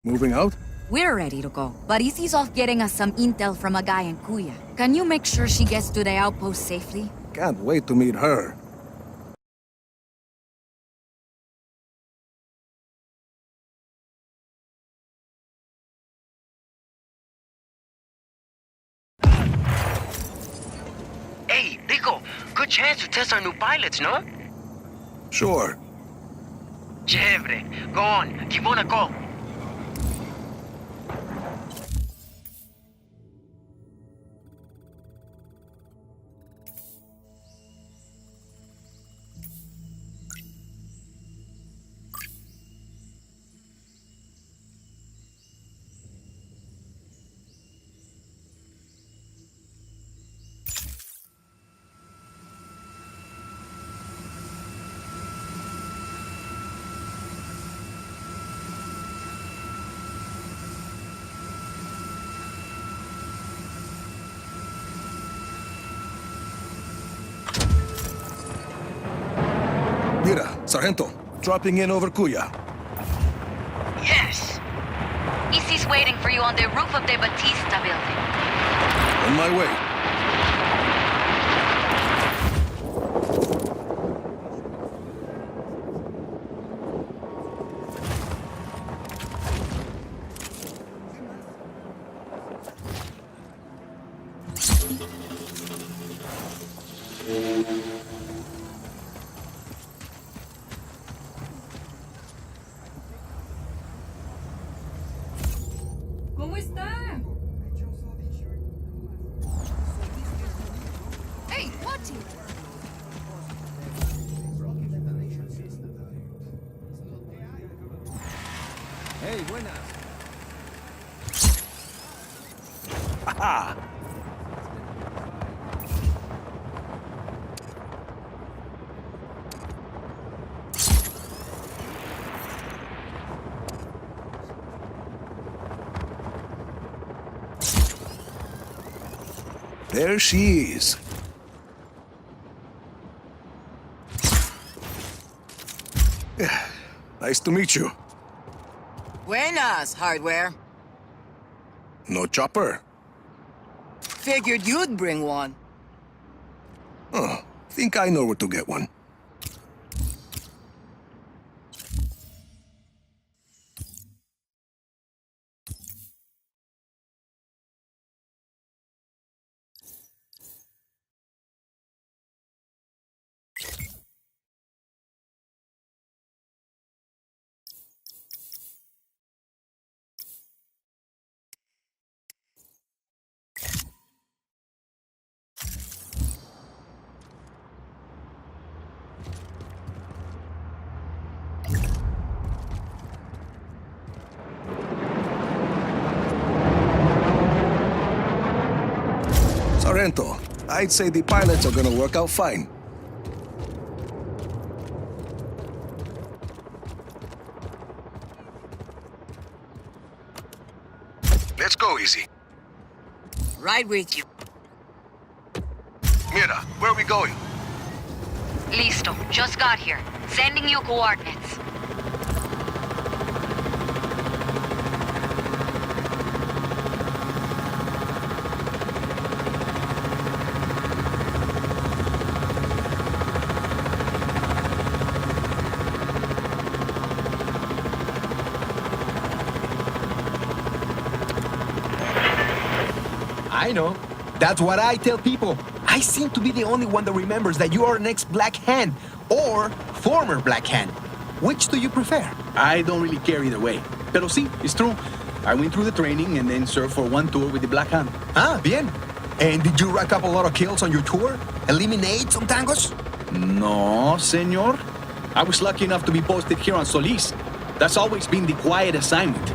Moving out? We're ready to go, but Izzy's off getting us some intel from a guy in Kuya. Can you make sure she gets to the outpost safely? Can't wait to meet her. Hey, Rico, good chance to test our new pilots, no? Sure. Chévere. Go on, keep on a go. Mira, Sargento, dropping in over Kuya. Yes! Izzy's waiting for you on the roof of the Batista building. On my way. ¿Cómo está? Hey, what? Hey, buenas. Aha! There she is. Nice to meet you. Buenas, hardware. No chopper? Figured you'd bring one. Oh, think I know where to get one. Sargento, I'd say the pilots are gonna work out fine. Let's go, Easy. Right with you. Mira, where are we going? Listo, just got here. Sending you coordinates. I know. That's what I tell people. I seem to be the only one that remembers that you are an ex-Black Hand or former Black Hand. Which do you prefer? I don't really care either way. Pero sí, it's true. I went through the training and then served for one tour with the Black Hand. Ah, bien. And did you rack up a lot of kills on your tour? Eliminate some tangos? No, senor. I was lucky enough to be posted here on Solís. That's always been the quiet assignment.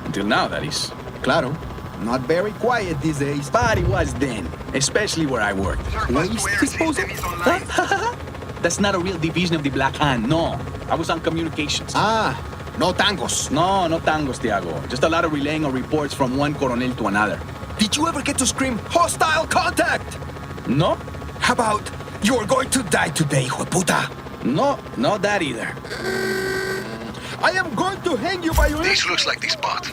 Until now, that is. Claro. Not very quiet these days. But it was then, especially where I worked. Waste disposal? That's not a real division of the Black Hand, no. I was on communications. Ah, no tangos. No, no tangos, Tiago. Just a lot of relaying of reports from one coronel to another. Did you ever get to scream, hostile contact? No? How about, you're going to die today, hueputa? No, not that either. I am going to hang you by your... This looks like the spot.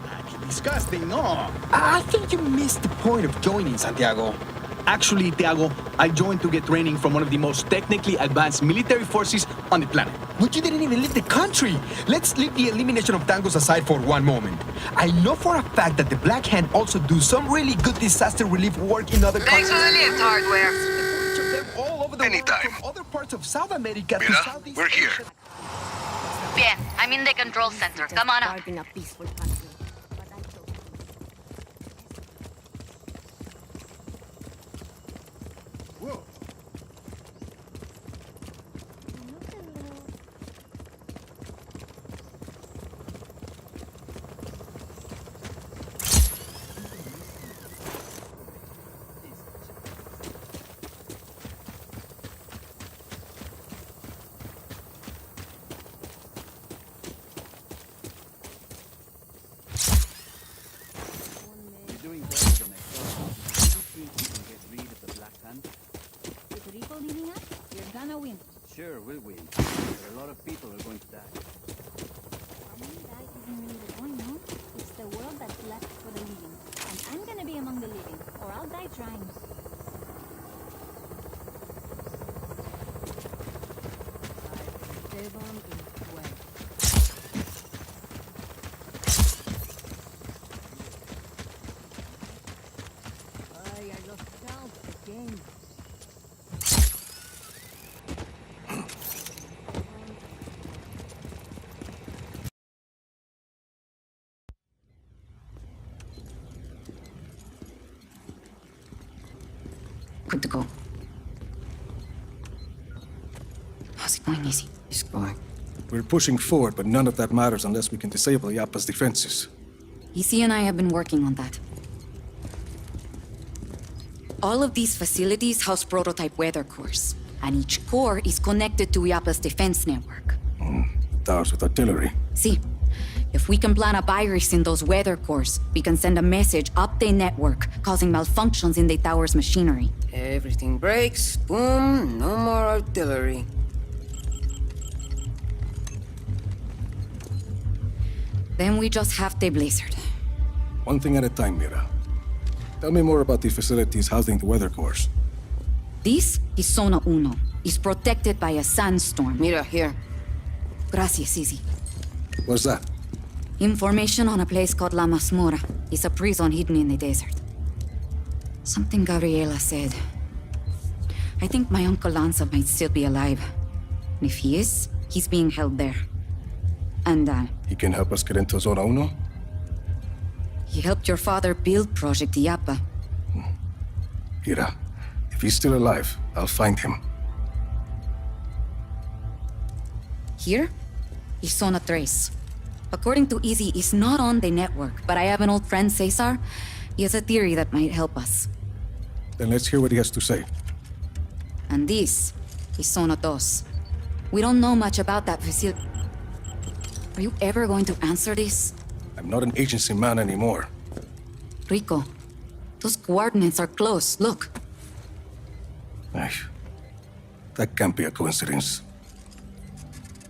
Disgusting, no? I think you missed the point of joining, Santiago. Actually, Tiago, I joined to get training from one of the most technically advanced military forces on the planet. But you didn't even leave the country. Let's leave the elimination of tangos aside for one moment. I know for a fact that the Black Hand also do some really good disaster relief work in other Thanks countries. for the lift, hardware. All over the Anytime. world, from other parts of South America to Mira, Southeast we're here. Asia. Bien, I'm in the control center. Come on up. In a peaceful country. But I chose with Rico leading us, you're gonna win. Sure, we'll win. But a lot of people are going to die. Winning die isn't really the point, no? It's the world that's left for the living. And I'm gonna be among the living, or I'll die trying. Devon is well. I lost count again. Good to go. How's it going, Easy? It's going. We're pushing forward, but none of that matters unless we can disable Illappa's defenses. Easy and I have been working on that. All of these facilities house prototype weather cores, and each core is connected to Illappa's defense network. Towers with artillery. See, if we can plant a virus in those weather cores, we can send a message up the network, causing malfunctions in the tower's machinery. Everything breaks. Boom. No more artillery. Then we just have the blizzard. One thing at a time, Mira. Tell me more about the facilities housing the weather cores. This is Zona Uno. It's protected by a sandstorm. Mira, here. Gracias, Easy. What's that? Information on a place called La Masmorra. It's a prison hidden in the desert. Something Gabriella said. I think my Uncle Lanza might still be alive. And if he is, he's being held there. And, He can help us get into Zona Uno? he helped your father build Project Illappa. Mira, if he's still alive, I'll find him. Here is Zona Tres. According to Easy, he's not on the network, but I have an old friend, Cesar. He has a theory that might help us. Then let's hear what he has to say. And this is Zona Dos. We don't know much about that facility. Are you ever going to answer this? I'm not an agency man anymore. Rico, those coordinates are close. Look. Ay, that can't be a coincidence.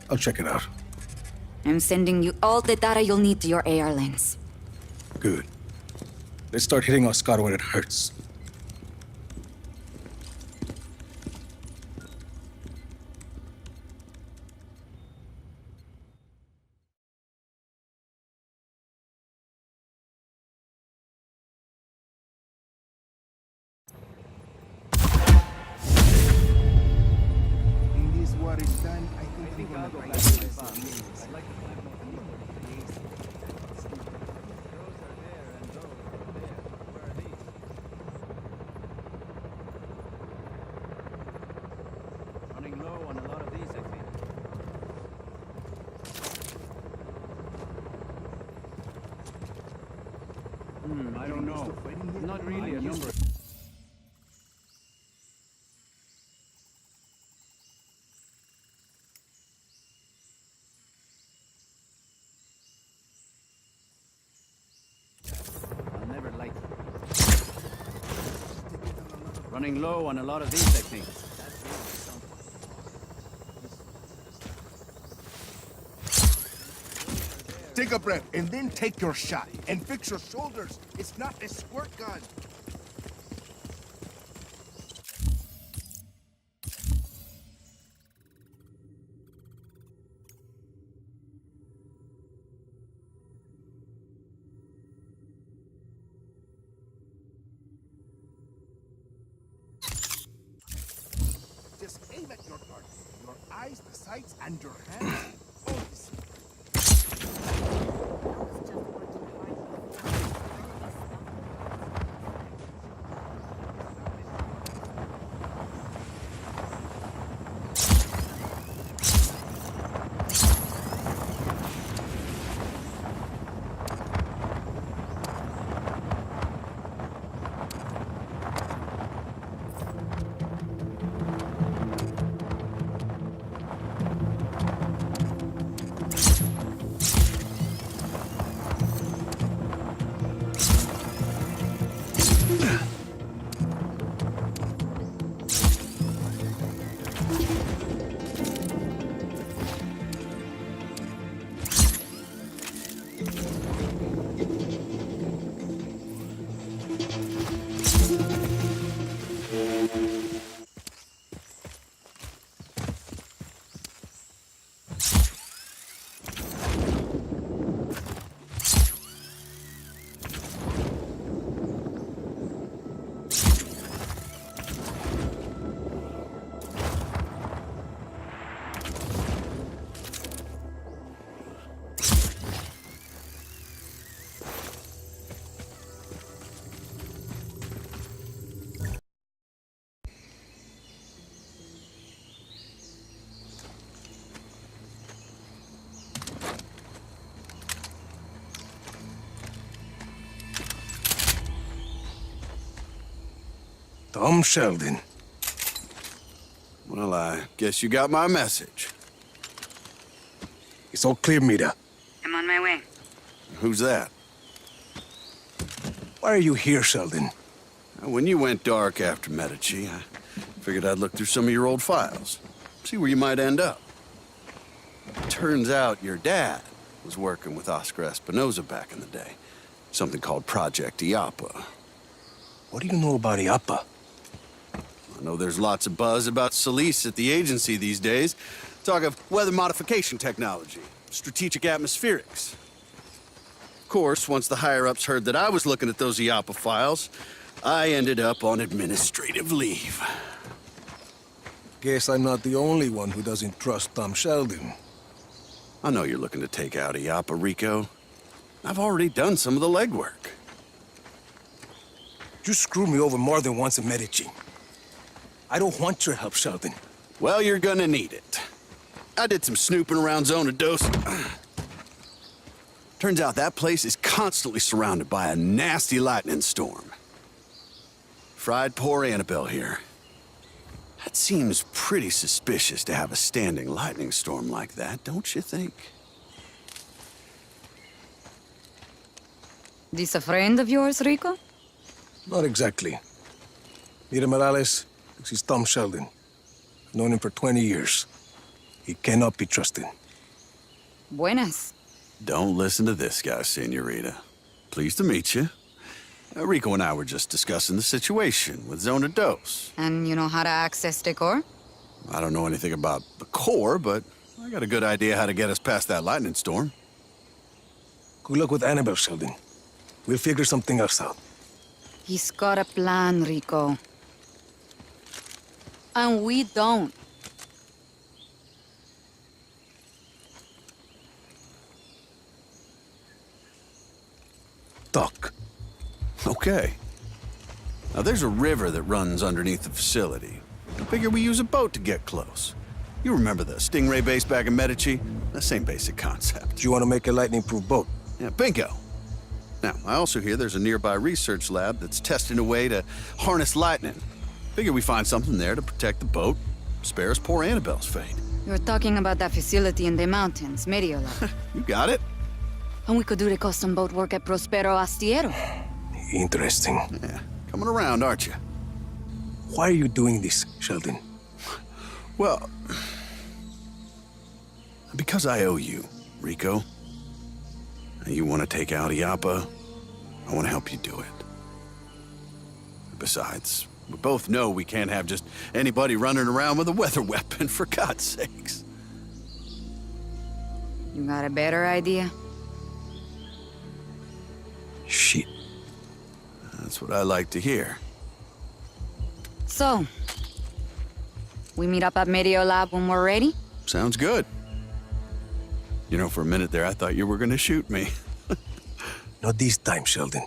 I'll check it out. I'm sending you all the data you'll need to your AR lens. Good. Let's start hitting Oscar where it hurts. In this war is done, I think we're gonna fight Running low on a lot of these, I think. I don't know. Not really a number. I'll never like it. Running low on a lot of these, I think. Take a breath, and then take your shot. And fix your shoulders. It's not a squirt gun. Just aim at your target. Your eyes, the sights, and your hands. Always. Tom Sheldon. Well, I guess you got my message. It's all clear, Mira. I'm on my way. Who's that? Why are you here, Sheldon? When you went dark after Medici, I figured I'd look through some of your old files. See where you might end up. Turns out your dad was working with Oscar Espinosa back in the day. Something called Project Illappa. What do you know about Illappa? I know there's lots of buzz about Solís at the agency these days. Talk of weather modification technology, strategic atmospherics. Of course, once the higher-ups heard that I was looking at those Illappa files, I ended up on administrative leave. Guess I'm not the only one who doesn't trust Tom Sheldon. I know you're looking to take out Illappa, Rico. I've already done some of the legwork. You screwed me over more than once in Medici. I don't want your help, Sheldon. Well, you're gonna need it. I did some snooping around Zona Dos. Turns out that place is constantly surrounded by a nasty lightning storm. Fried poor Annabelle here. That seems pretty suspicious to have a standing lightning storm like that, don't you think? This a friend of yours, Rico? Not exactly. Mira Morales, this is Tom Sheldon. I've known him for 20 years. He cannot be trusted. Buenas. Don't listen to this guy, senorita. Pleased to meet you. Rico and I were just discussing the situation with Zona Dos. And you know how to access the core? I don't know anything about the core, but I got a good idea how to get us past that lightning storm. Good luck with Annabelle, Sheldon. We'll figure something else out. He's got a plan, Rico. And we don't. Talk. Okay. Now, there's a river that runs underneath the facility. I figure we use a boat to get close. You remember the Stingray base back in Medici? The same basic concept. Do you want to make a lightning-proof boat? Yeah, bingo. Now, I also hear there's a nearby research lab that's testing a way to harness lightning. Figure we find something there to protect the boat, spare us poor Annabelle's fate. You're talking about that facility in the mountains, Mediola. You got it? And we could do the custom boat work at Prospero Astiero. Interesting. Yeah, coming around, aren't you? Why are you doing this, Sheldon? Well, because I owe you, Rico. You want to take out Illappa? I want to help you do it. Besides, we both know we can't have just anybody running around with a weather weapon, for God's sakes. You got a better idea? Shit. That's what I like to hear. So, we meet up at Medio Lab when we're ready? Sounds good. You know, for a minute there, I thought you were gonna shoot me. Not this time, Sheldon.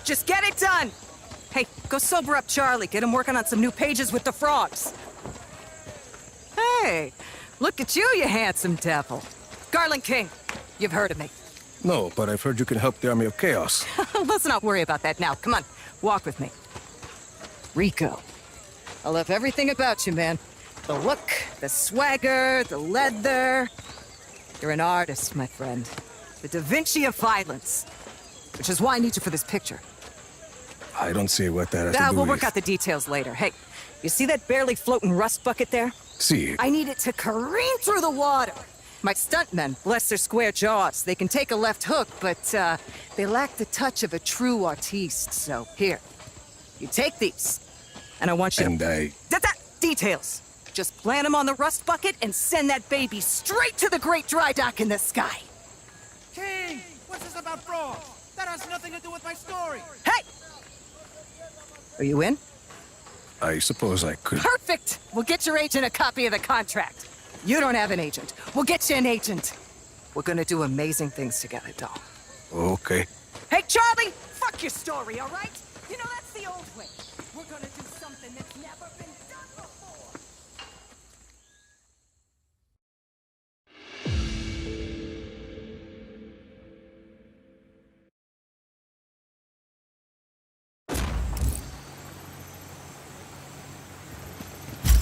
Just get it done! Hey, go sober up Charlie. Get him working on some new pages with the frogs. Hey, look at you, you handsome devil. Garland King, you've heard of me. No, but I've heard you can help the Army of Chaos. Let's not worry about that now. Come on, walk with me. Rico. I love everything about you, man. The look, the swagger, the leather. You're an artist, my friend. The Da Vinci of violence. Which is why I need you for this picture. I don't see what that has to do We'll with... work out the details later. Hey, you see that barely floating rust bucket there? See. I need it to careen through the water. My stuntmen, bless their square jaws, they can take a left hook, but they lack the touch of a true artiste. So here, you take these, and I want you to... Details. Just plant them on the rust bucket and send that baby straight to the great dry dock in the sky. King, what's this about frogs? That has nothing to do with my story. Hey! Are you in? I suppose I could... Perfect! We'll get your agent a copy of the contract. You don't have an agent. We'll get you an agent. We're gonna do amazing things together, doll. Okay. Hey, Charlie! Fuck your story, all right? You know, that's the old way. We're gonna do something that's never been done before.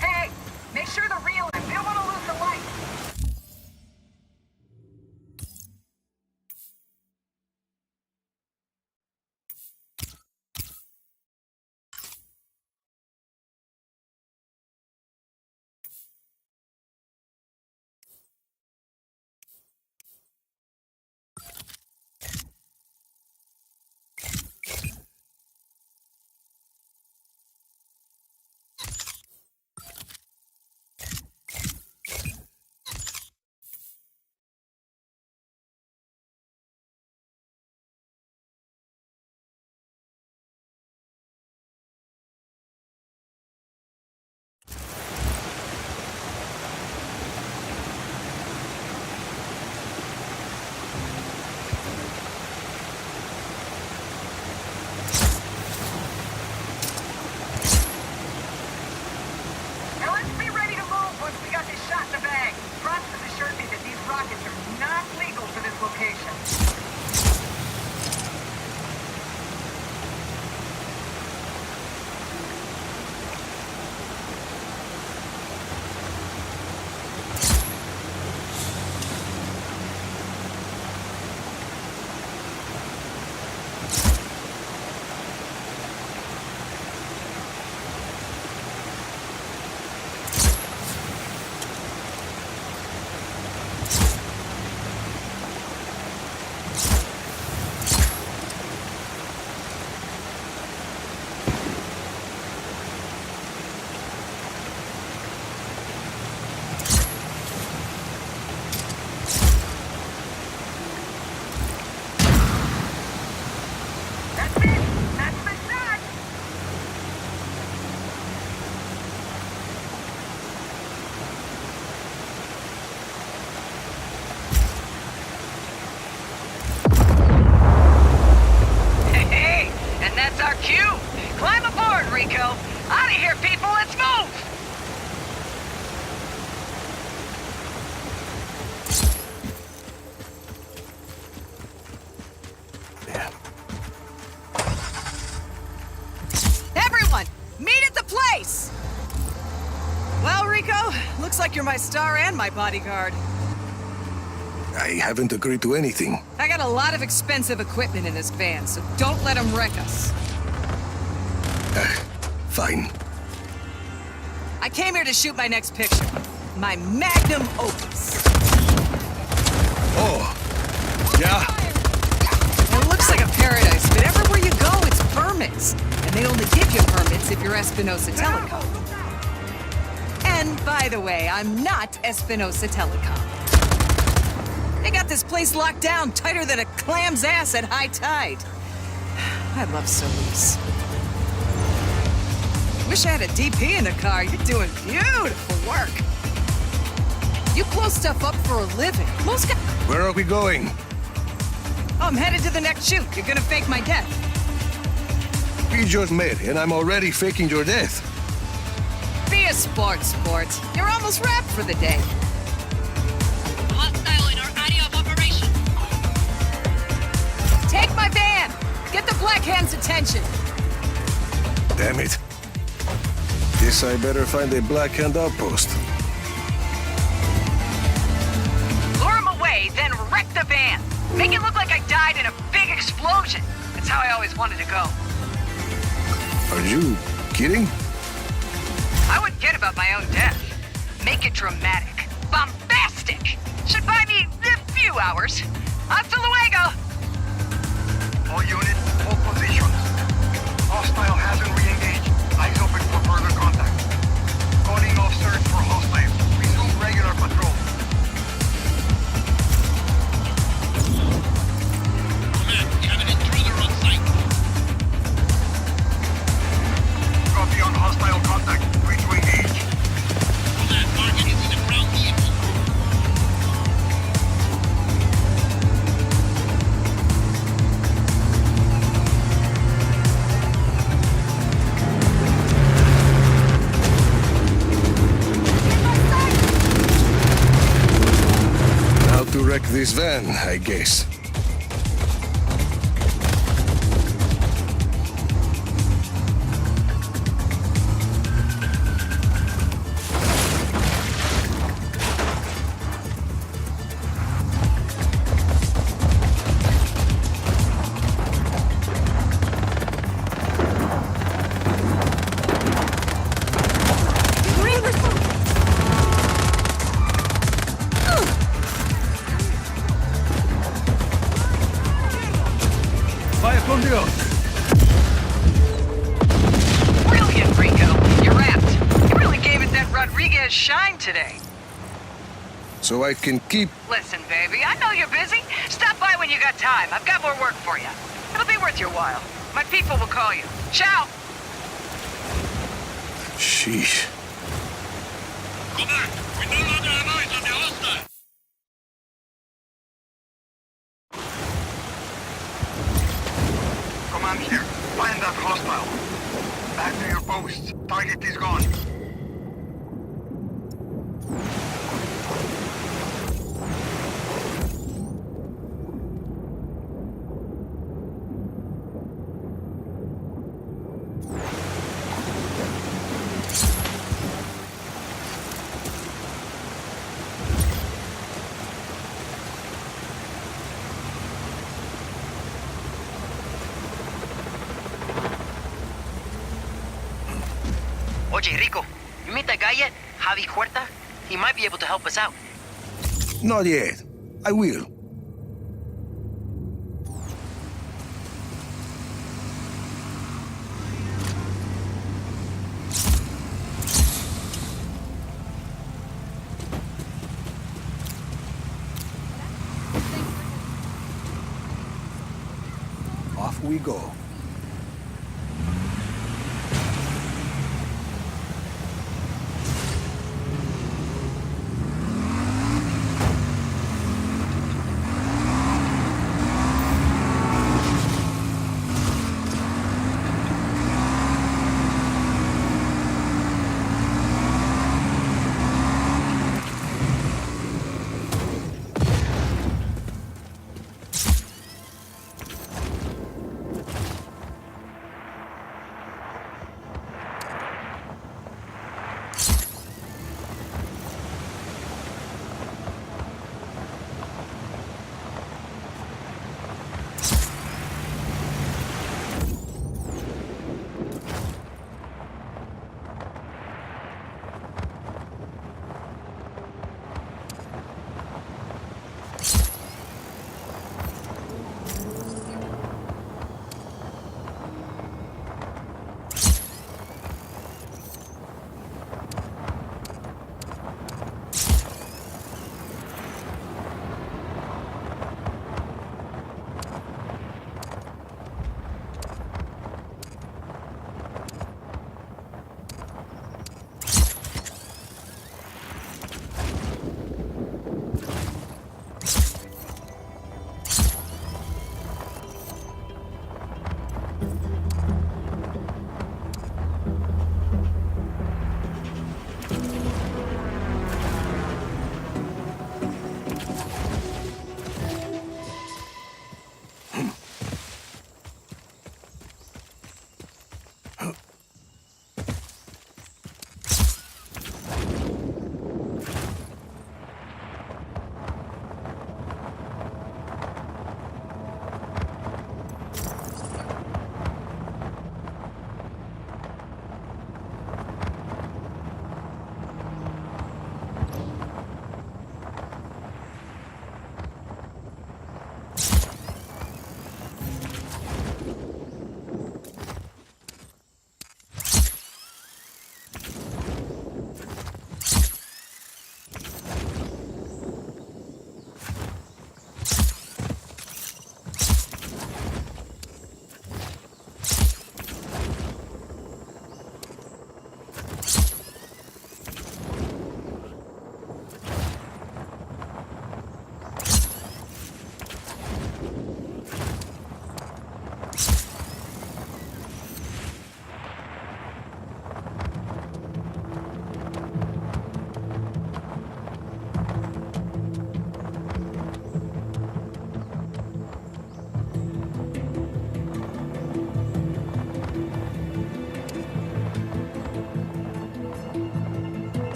Hey, make sure the reel in. We don't want to lose the light. Rico. Out of here, people. Let's move! Everyone, meet at the place! Well, Rico, looks like you're my star and my bodyguard. I haven't agreed to anything. I got a lot of expensive equipment in this van, so don't let them wreck us. Fine. I came here to shoot my next picture. My magnum opus. Oh, yeah? It looks like a paradise, but everywhere you go, it's permits. And they only give you permits if you're Espinosa Telecom. And by the way, I'm not Espinosa Telecom. They got this place locked down tighter than a clam's ass at high tide. I love Solís. Wish I had a DP in the car. You're doing beautiful work. You close stuff up for a living. Most guys... Where are we going? I'm headed to the next shoot. You're gonna fake my death. We just met, and I'm already faking your death. Be a sport. You're almost wrapped for the day. Hostile in our area of operation. Take my van! Get the Black Hand's attention! Damn it. Guess I better find a Black Hand outpost. Lure him away, then wreck the van. Make it look like I died in a big explosion. That's how I always wanted to go. Are you kidding? I wouldn't kid about my own death. Make it dramatic. Bombastic! Should buy me a few hours. Hasta luego! All units, hold positions. Hostile hasn't re-engaged. Eyes open for further contact. Calling off search for hostiles. Resume regular patrol. Command, we have an intruder on site. Copy on hostile contact. Free to engage. Command, target is in a ground vehicle. How to wreck this van, I guess. Fire from the off. Brilliant, Rico. You're apt. You really gave it that Rodriguez shine today. So I can keep... Listen, baby, I know you're busy. Stop by when you got time. I've got more work for you. It'll be worth your while. My people will call you. Ciao! Sheesh. Command, we no longer have eyes on the hostile. Command here. Find that hostile. Back to your posts. Target is gone. Oye, Rico, you meet that guy yet? Javi Huerta? He might be able to help us out. Not yet. I will. Off we go.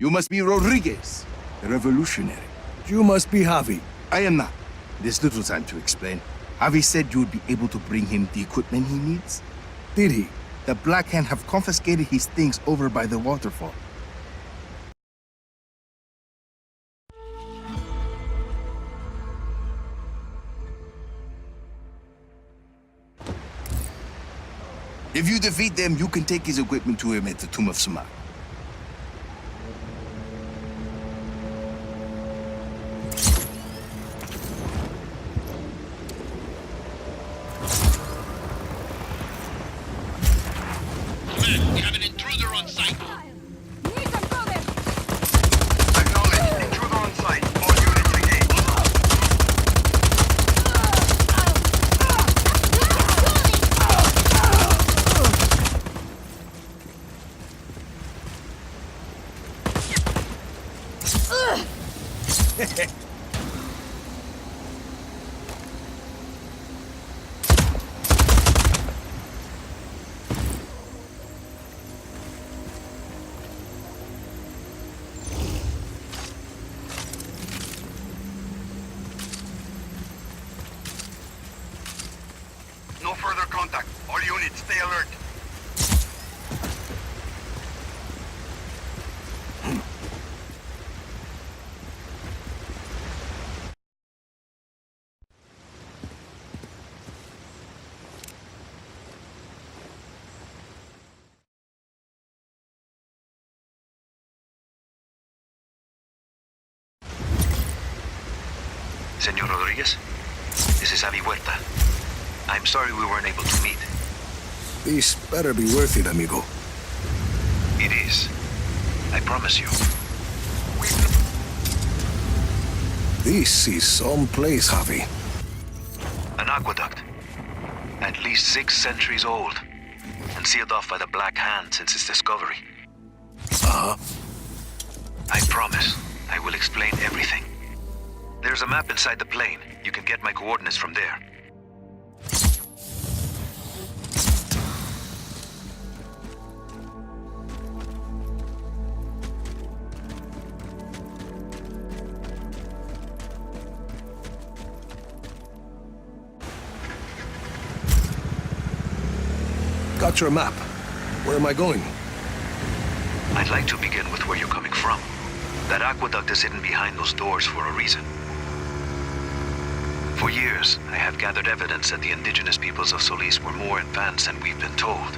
You must be Rodriguez, the revolutionary. You must be Javi. I am not. There's little time to explain. Javi said you would be able to bring him the equipment he needs. Did he? The Black Hand have confiscated his things over by the waterfall. If you defeat them, you can take his equipment to him at the Tomb of Sumak. Men, we have an intruder on site. Acknowledged. Intruder on site. All units engaged. No further contact. All units, stay alert. Senor Rodriguez, this is Javi Huerta. I'm sorry we weren't able to meet. This better be worth it, amigo. It is. I promise you. This is some place, Javi. An aqueduct. At least 6 centuries old. And sealed off by the Black Hand since its discovery. Uh-huh. I promise. I will explain everything. There's a map inside the plane. You can get my coordinates from there. Got your map. Where am I going? I'd like to begin with where you're coming from. That aqueduct is hidden behind those doors for a reason. For years, I have gathered evidence that the indigenous peoples of Solís were more advanced than we've been told.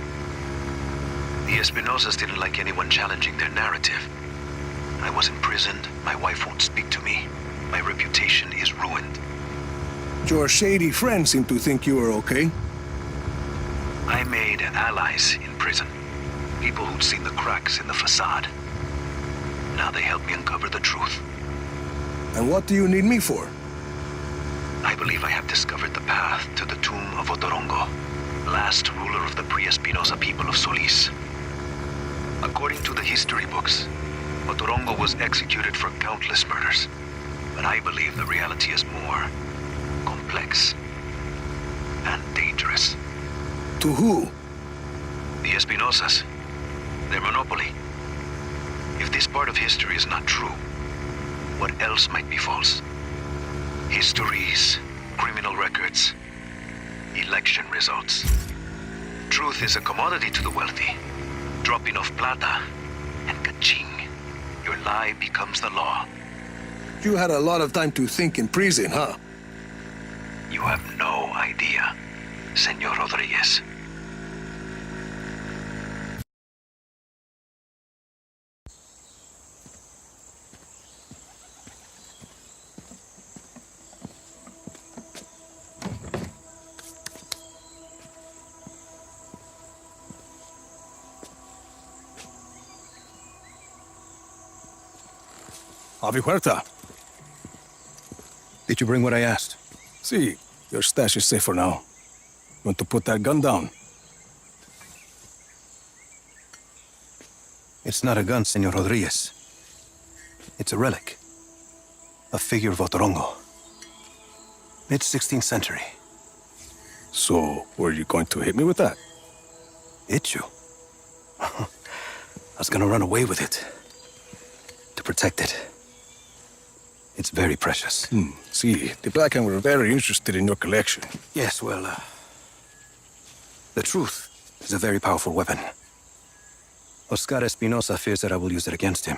The Espinozas didn't like anyone challenging their narrative. I was imprisoned, my wife won't speak to me, my reputation is ruined. Your shady friends seem to think you are okay. I made allies in prison. People who'd seen the cracks in the facade. Now they help me uncover the truth. And what do you need me for? I believe I have discovered the path to the tomb of Otorongo, last ruler of the pre-Espinosa people of Solís. According to the history books, Otorongo was executed for countless murders. But I believe the reality is more complex and dangerous. To who? The Espinosas. Their monopoly. If this part of history is not true, what else might be false? Histories, criminal records, election results. Truth is a commodity to the wealthy. Drop enough plata, and ka-ching, your lie becomes the law. You had a lot of time to think in prison, huh? You have no idea, Senor Rodriguez. Javi Huerta. Did you bring what I asked? See, your stash is safe for now. Want to put that gun down? It's not a gun, Senor Rodriguez. It's a relic. A figure of Otorongo. Mid-16th century. So, were you going to hit me with that? Hit you? I was gonna run away with it. to protect it. It's very precious. See, the Black Hand were very interested in your collection. Yes, well, the truth is a very powerful weapon. Oscar Espinosa fears that I will use it against him.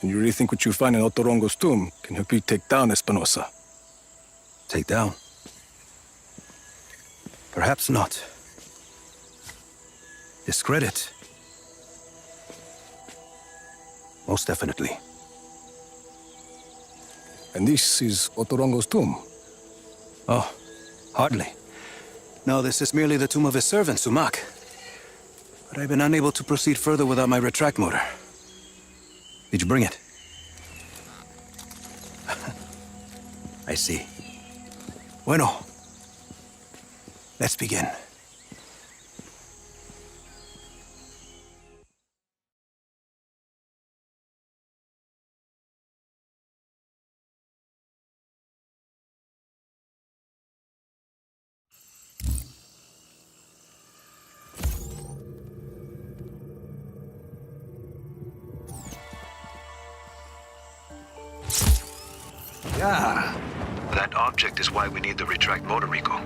And you really think what you find in Otorongo's tomb can help you take down Espinosa? Take down? Perhaps not. Discredit? Most definitely. And this is Otorongo's tomb? Oh, hardly. No, this is merely the tomb of his servant, Sumac. But I've been unable to proceed further without my retract motor. Did you bring it? I see. Bueno. Let's begin. Yeah. That object is why we need the retract motor, Rico.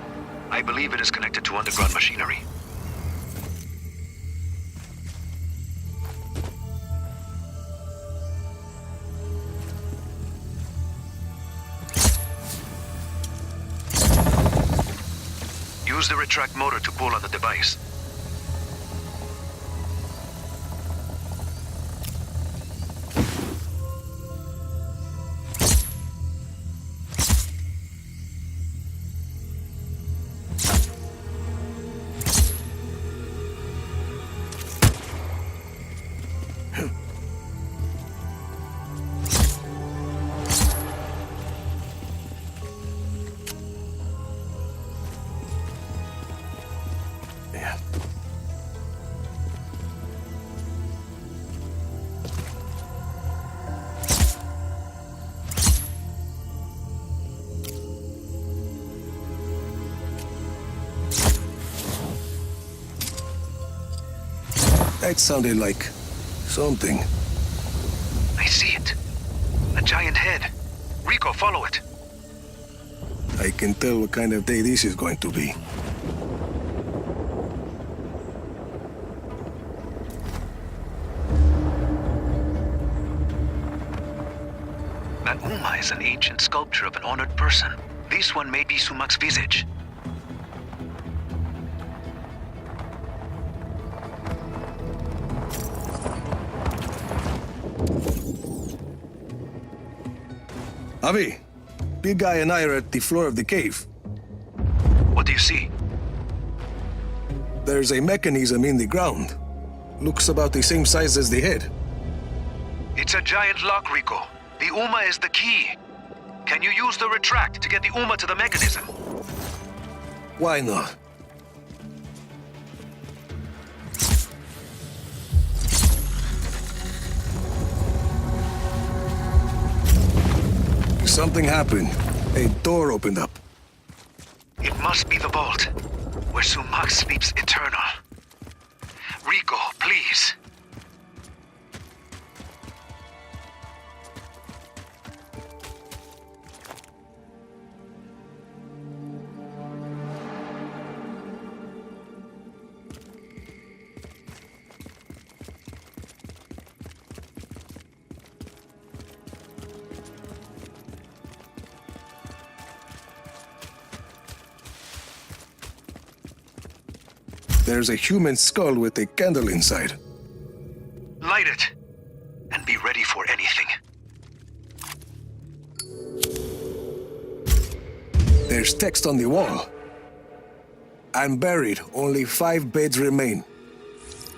I believe it is connected to underground machinery. Use the retract motor to pull on the device. That sounded like something. I see it. A giant head. Rico, follow it. I can tell what kind of day this is going to be. That Uma is an ancient sculpture of an honored person. This one may be Sumac's visage. Avi, Big Guy and I are at the floor of the cave. What do you see? There's a mechanism in the ground. Looks about the same size as the head. It's a giant lock, Rico. The Uma is the key. Can you use the retract to get the Uma to the mechanism? Why not? Something happened. A door opened up. It must be the vault, where Sumac sleeps eternal. Rico, please. There's a human skull with a candle inside. Light it, and be ready for anything. There's text on the wall. I'm buried. Only 5 beds remain.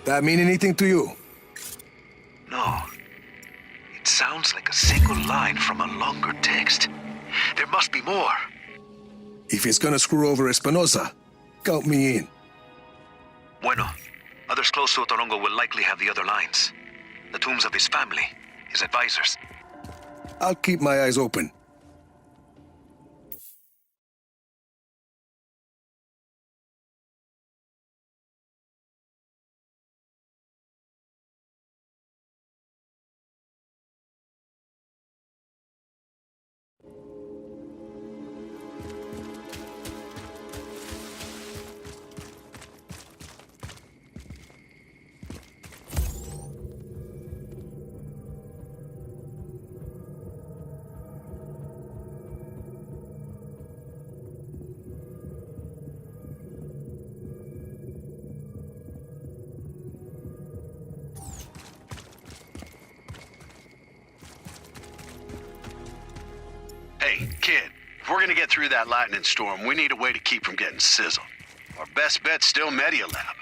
That mean anything to you? No. It sounds like a single line from a longer text. There must be more. If it's gonna screw over Espinosa, count me in. Bueno. Others close to Otorongo will likely have the other lines. The tombs of his family, his advisors. I'll keep my eyes open. Kid, if we're gonna get through that lightning storm, we need a way to keep from getting sizzled. Our best bet's still Media Lab.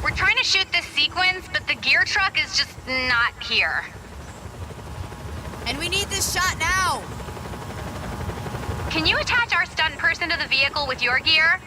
We're trying to shoot this sequence, but the gear truck is just not here. And we need this shot now! Can you attach our stunt person to the vehicle with your gear?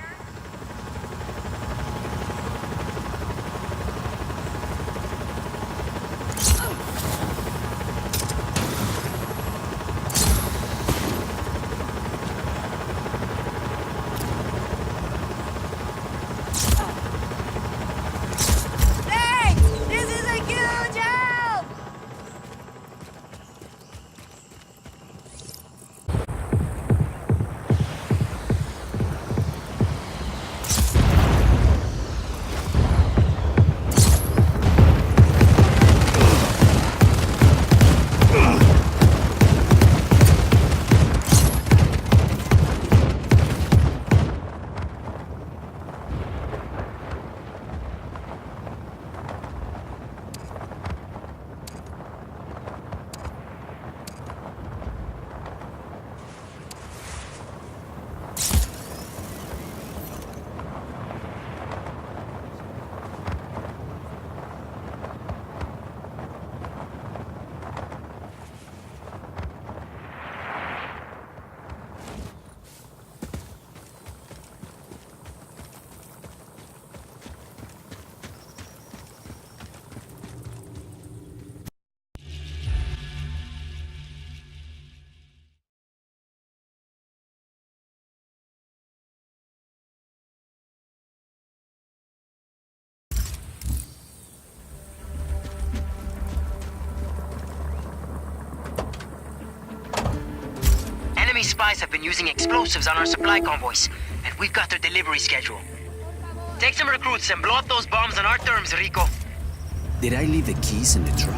Enemy spies have been using explosives on our supply convoys, and we've got their delivery schedule. Take some recruits and blow up those bombs on our terms, Rico. Did I leave the keys in the truck?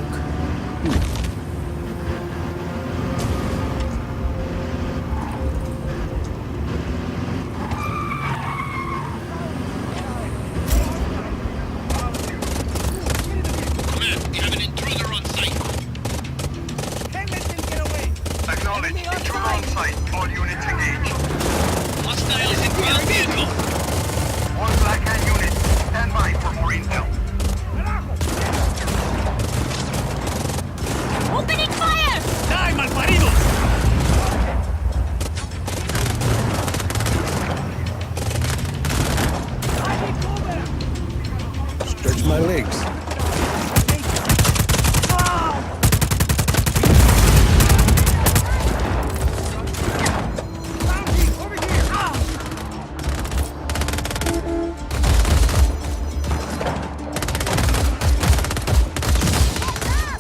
my legs.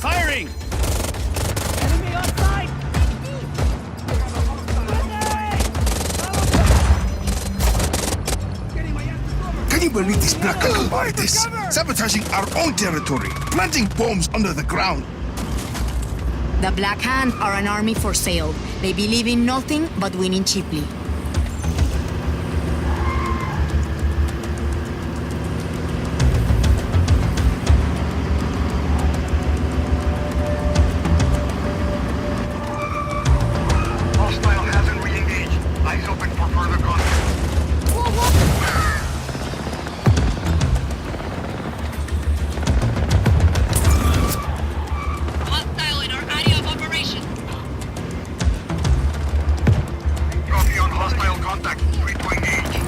Firing! Can you believe these black can buy this? Sabotaging our own territory, planting bombs under the ground. The Black Hand are an army for sale. They believe in nothing but winning cheaply. Hostile hasn't re-engaged. Eyes open for further contact. Hostile in our area of operation. Copy on hostile contact. Free to engage.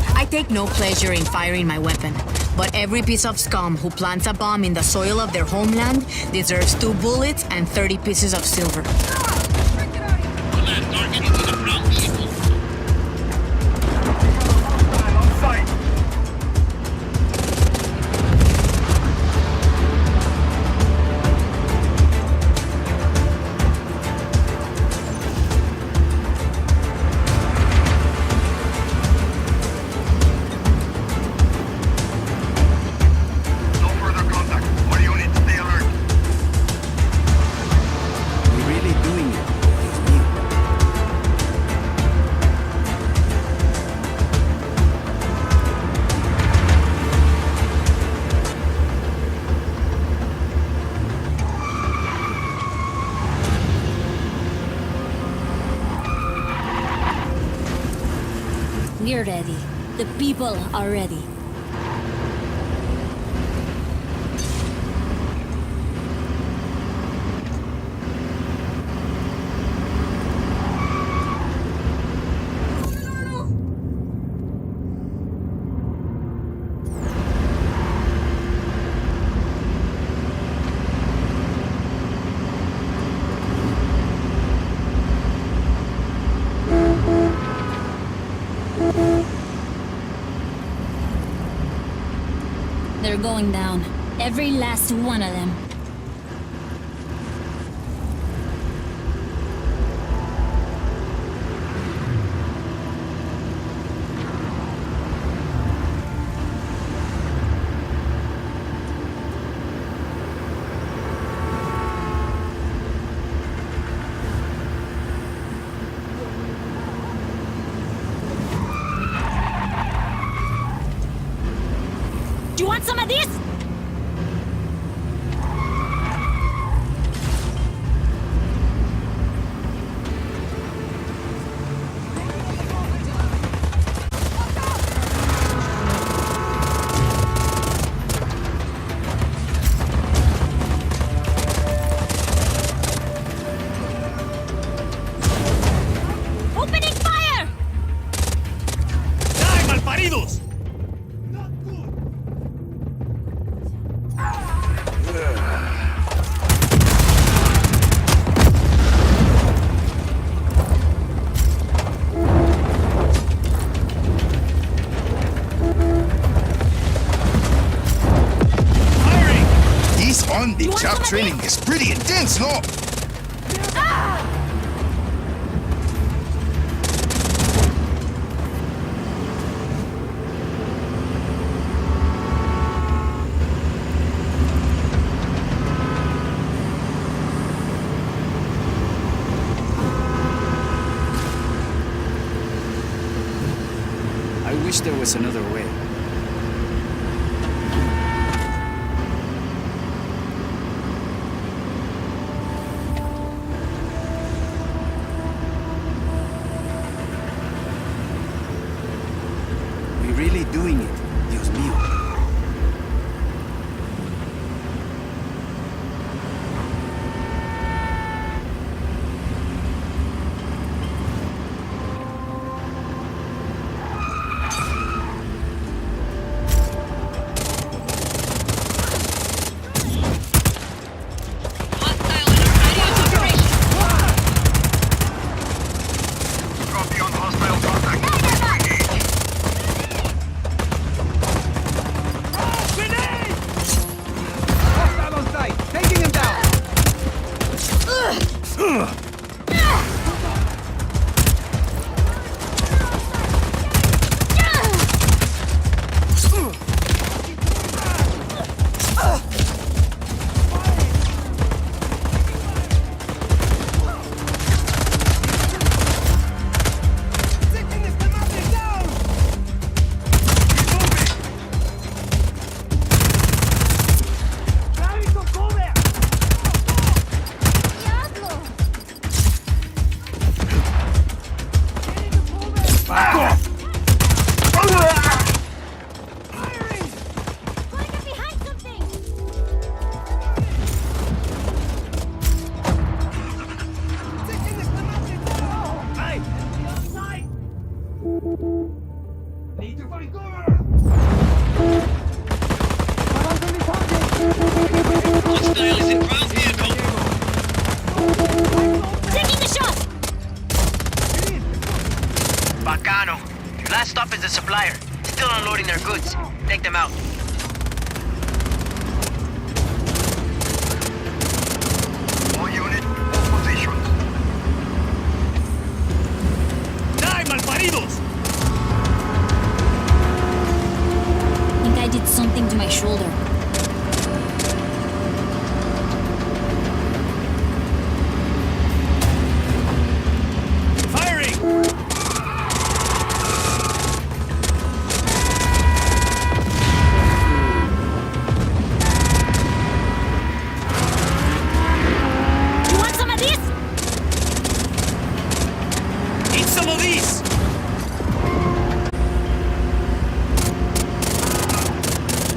I take no pleasure in firing my weapon, but every piece of scum who plants a bomb in the soil of their homeland deserves 2 bullets and 30 pieces of silver. Command, target is in a ground vehicle. Hostile on site. No further contact. All units, stay alert. We're really doing it. Dios mío. We're ready. The people are ready. They're going down. Every last one of them. Do you want some of this? Opening fire! ¡Die, malparidos! This on-the-job training is pretty intense, no? I wish there was another way. really doing it? Dios mío. Copy on hostile contact. Engage. Hostile on site! Taking him down! Need to find cover! Hostile is in ground vehicle. Taking the shot! Bacano. Last stop is the supplier. Still unloading their goods. Take them out. All units, hold positions. ¡Die, malparidos! I think I did something to my shoulder. Firing! You want some of this? Eat some of these!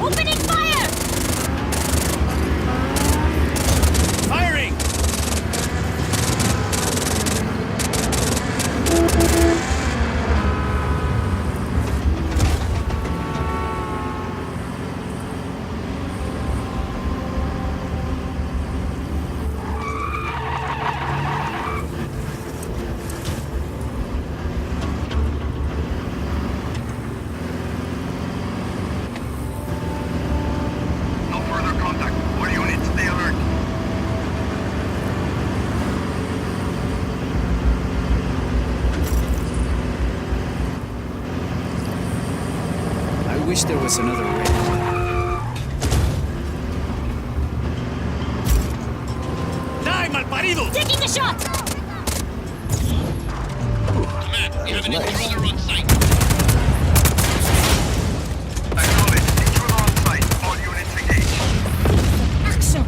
Opening fire! Firing! No further contact. All units, stay alert. I wish there was another way. ¡Die, malparidos! Taking the shot! Command, we have an intruder on site. Acknowledge. Intruder on site. All units engage. Action!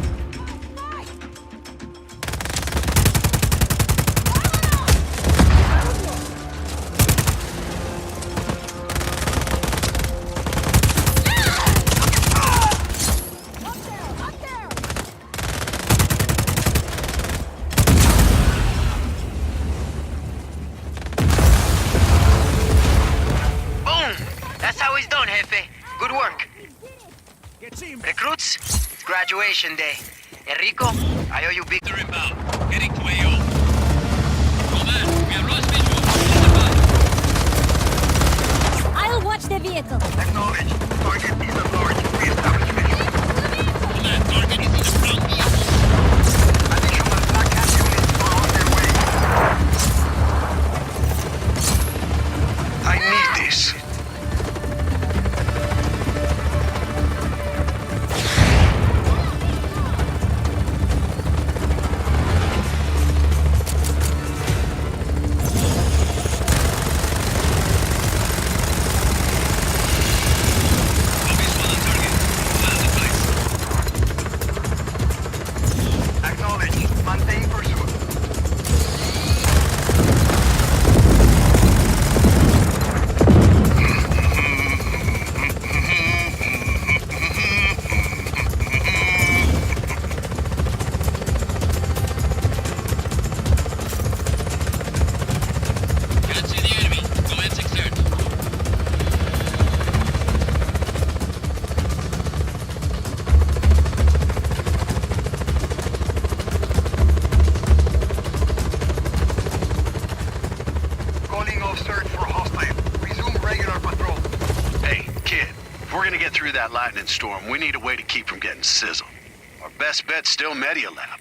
Boom! That's how it's done, Jefe. Good work. Recruits, it's graduation day. Enrico, I owe you big... They're inbound. Heading to AO. Command, we have lost visual. I'll watch the vehicle. Acknowledge. Target is at large. Re-establish mission. Command, target is in the ground vehicle. Additional Black Hat units are on their way. I need this. If we're gonna get through that lightning storm, we need a way to keep from getting sizzled. Our best bet's still Media Lab.